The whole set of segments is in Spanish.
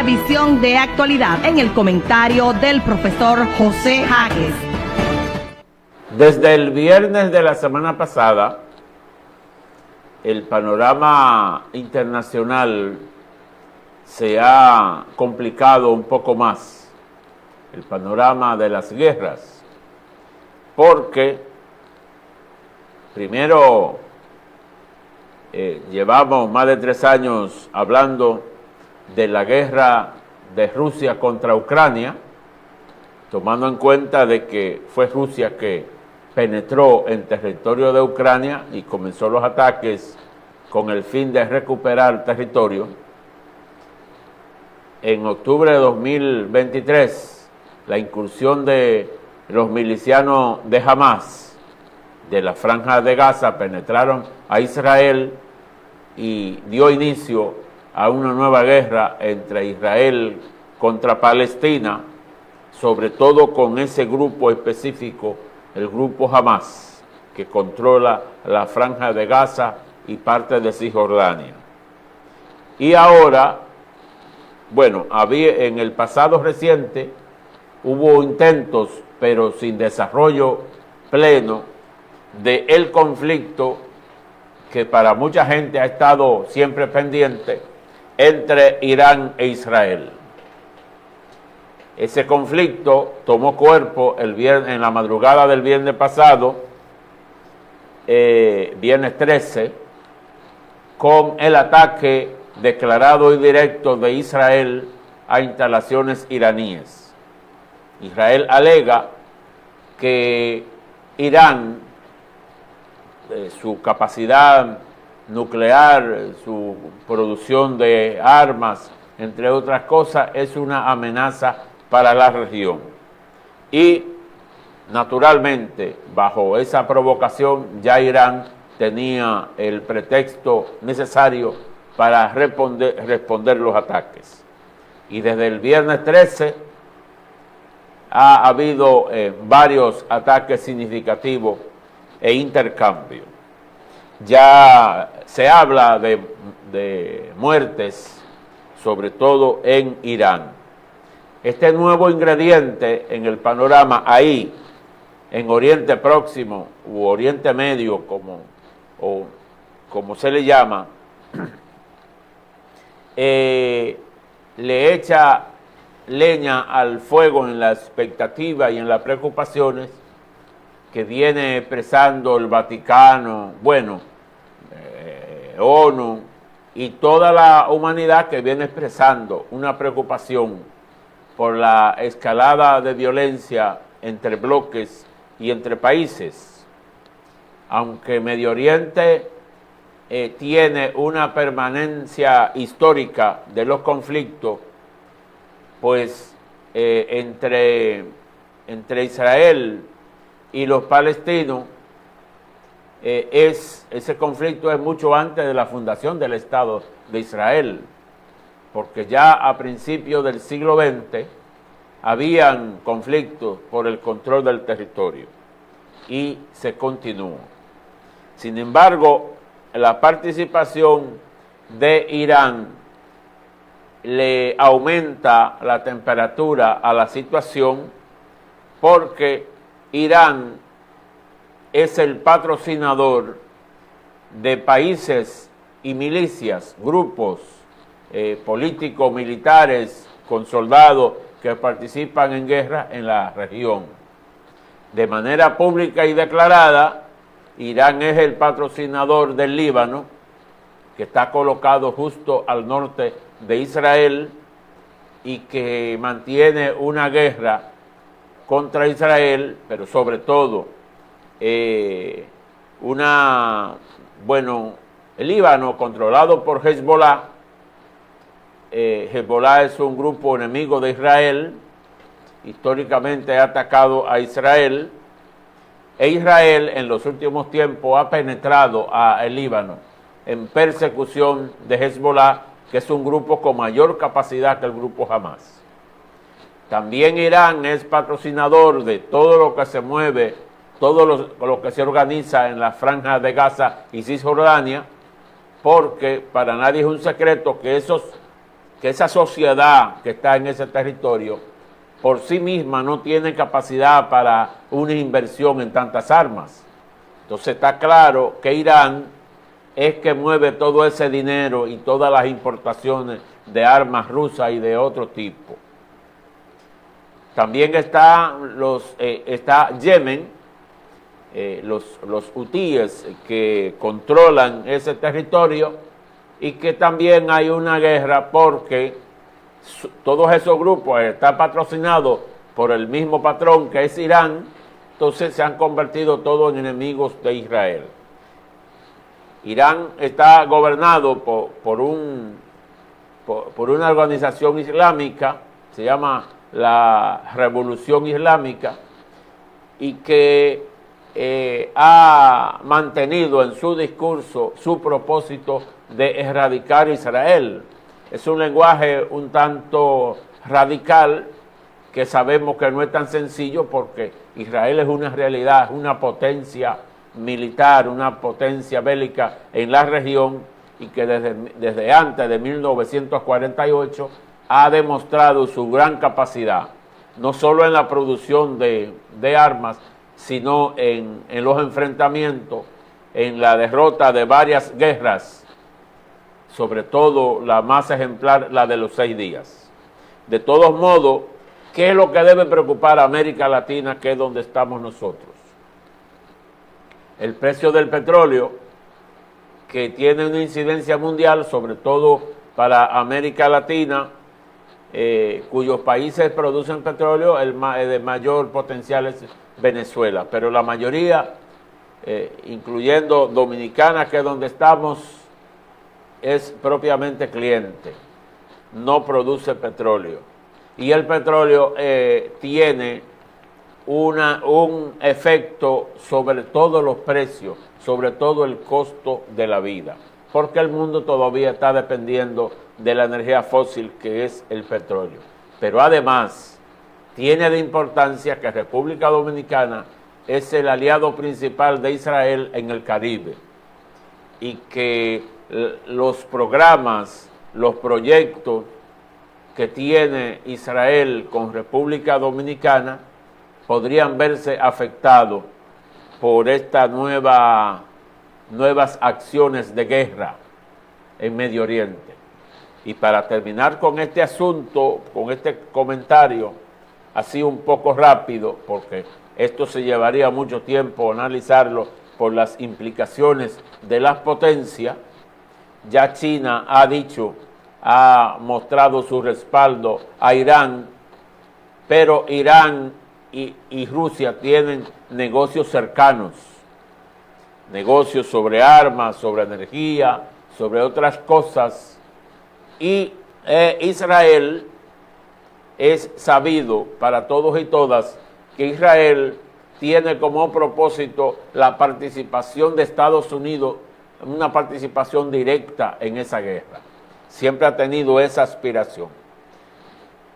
visión de actualidad en el comentario del profesor José Jaques. Desde el viernes de la semana pasada, el panorama internacional se ha complicado un poco más, el panorama de las guerras, porque primero llevamos más de 3 años hablando de la guerra de Rusia contra Ucrania, tomando en cuenta de que fue Rusia que penetró en territorio de Ucrania y comenzó los ataques con el fin de recuperar territorio. En octubre de 2023, la incursión de los milicianos de Hamas de la Franja de Gaza penetraron a Israel y dio inicio a una nueva guerra entre Israel contra Palestina, sobre todo con ese grupo específico, el grupo Hamas, que controla la Franja de Gaza y parte de Cisjordania. Y ahora, bueno, en el pasado reciente hubo intentos, pero sin desarrollo pleno, de el conflicto que para mucha gente ha estado siempre pendiente entre Irán e Israel. Ese conflicto tomó cuerpo en la madrugada del viernes pasado, viernes 13, con el ataque declarado y directo de Israel a instalaciones iraníes. Israel alega que Irán, su capacidad nuclear, su producción de armas, entre otras cosas, es una amenaza para la región. Y, naturalmente, bajo esa provocación, ya Irán tenía el pretexto necesario para responder los ataques. Y desde el viernes 13 ha habido varios ataques significativos e intercambio. Ya se habla de muertes, sobre todo en Irán. Este nuevo ingrediente en el panorama ahí, en Oriente Próximo u Oriente Medio, como se le llama, le echa leña al fuego en la expectativa y en las preocupaciones que viene expresando el Vaticano, ONU y toda la humanidad, que viene expresando una preocupación por la escalada de violencia entre bloques y entre países. Aunque Medio Oriente tiene una permanencia histórica de los conflictos, pues entre Israel y los palestinos, ese conflicto es mucho antes de la fundación del Estado de Israel, porque ya a principios del siglo XX habían conflictos por el control del territorio y se continuó. Sin embargo, la participación de Irán le aumenta la temperatura a la situación, porque Irán es el patrocinador de países y milicias, grupos políticos, militares, con soldados que participan en guerra en la región. De manera pública y declarada, Irán es el patrocinador del Líbano, que está colocado justo al norte de Israel y que mantiene una guerra contra Israel, pero sobre todo el Líbano controlado por Hezbollah. Hezbollah es un grupo enemigo de Israel, históricamente ha atacado a Israel, e Israel en los últimos tiempos ha penetrado al Líbano en persecución de Hezbollah, que es un grupo con mayor capacidad que el grupo Hamas. También Irán es patrocinador de todo lo que se mueve, todo lo que se organiza en la Franja de Gaza y Cisjordania, porque para nadie es un secreto que esos que esa sociedad que está en ese territorio por sí misma no tiene capacidad para una inversión en tantas armas. Entonces está claro que Irán es que mueve todo ese dinero y todas las importaciones de armas rusas y de otro tipo. También está Yemen, los hutíes que controlan ese territorio, y que también hay una guerra porque todos esos grupos están patrocinados por el mismo patrón que es Irán. Entonces se han convertido todos en enemigos de Israel. Irán está gobernado por una organización islámica, se llama la Revolución Islámica, y que ha mantenido en su discurso su propósito de erradicar a Israel. Es un lenguaje un tanto radical que sabemos que no es tan sencillo porque Israel es una realidad, es una potencia militar, una potencia bélica en la región, y que desde antes de 1948 ha demostrado su gran capacidad, no solo en la producción de armas, sino en los enfrentamientos, en la derrota de varias guerras, sobre todo la más ejemplar, la de los 6 días. De todos modos, ¿qué es lo que debe preocupar a América Latina, que es donde estamos nosotros? El precio del petróleo, que tiene una incidencia mundial, sobre todo para América Latina, cuyos países producen petróleo, el de mayor potencial es Venezuela, pero la mayoría, incluyendo Dominicana, que es donde estamos, es propiamente cliente, no produce petróleo. Y el petróleo tiene un efecto sobre todos los precios, sobre todo el costo de la vida, porque el mundo todavía está dependiendo de la energía fósil que es el petróleo. Pero además tiene de importancia que República Dominicana es el aliado principal de Israel en el Caribe, y que los programas, los proyectos que tiene Israel con República Dominicana podrían verse afectados por estas nuevas acciones de guerra en Medio Oriente. Y para terminar con este asunto, con este comentario, así un poco rápido, porque esto se llevaría mucho tiempo analizarlo por las implicaciones de las potencias. Ya China ha mostrado su respaldo a Irán, pero Irán y Rusia tienen negocios cercanos, negocios sobre armas, sobre energía, sobre otras cosas, y Israel es sabido para todos y todas que Israel tiene como propósito la participación de Estados Unidos, una participación directa en esa guerra. Siempre ha tenido esa aspiración.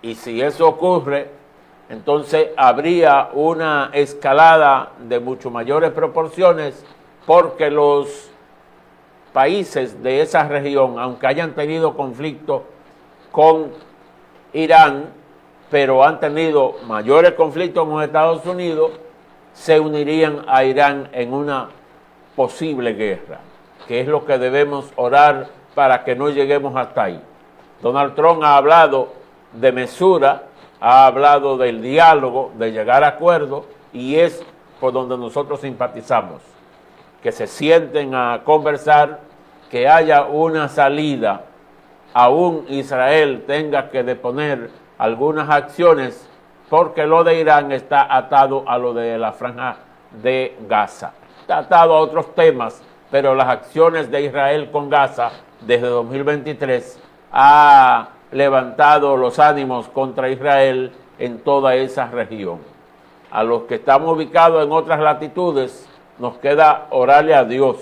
Y si eso ocurre, entonces habría una escalada de mucho mayores proporciones, porque los países de esa región, aunque hayan tenido conflicto con Irán, pero han tenido mayores conflictos con Estados Unidos, se unirían a Irán en una posible guerra, que es lo que debemos orar para que no lleguemos hasta ahí. Donald Trump ha hablado de mesura, ha hablado del diálogo, de llegar a acuerdos, y es por donde nosotros simpatizamos, que se sienten a conversar, que haya una salida, aún Israel tenga que deponer algunas acciones, porque lo de Irán está atado a lo de la franja de Gaza. Está atado a otros temas, pero las acciones de Israel con Gaza desde 2023 ha levantado los ánimos contra Israel en toda esa región. A los que estamos ubicados en otras latitudes, nos queda orarle a Dios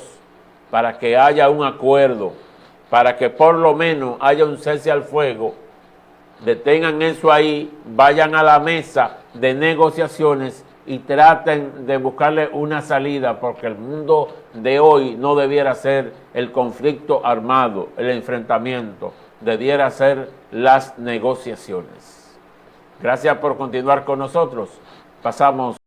para que haya un acuerdo, para que por lo menos haya un cese al fuego, detengan eso ahí, vayan a la mesa de negociaciones y traten de buscarle una salida, porque el mundo de hoy no debiera ser el conflicto armado, el enfrentamiento. debiera ser las negociaciones. Gracias por continuar con nosotros. Pasamos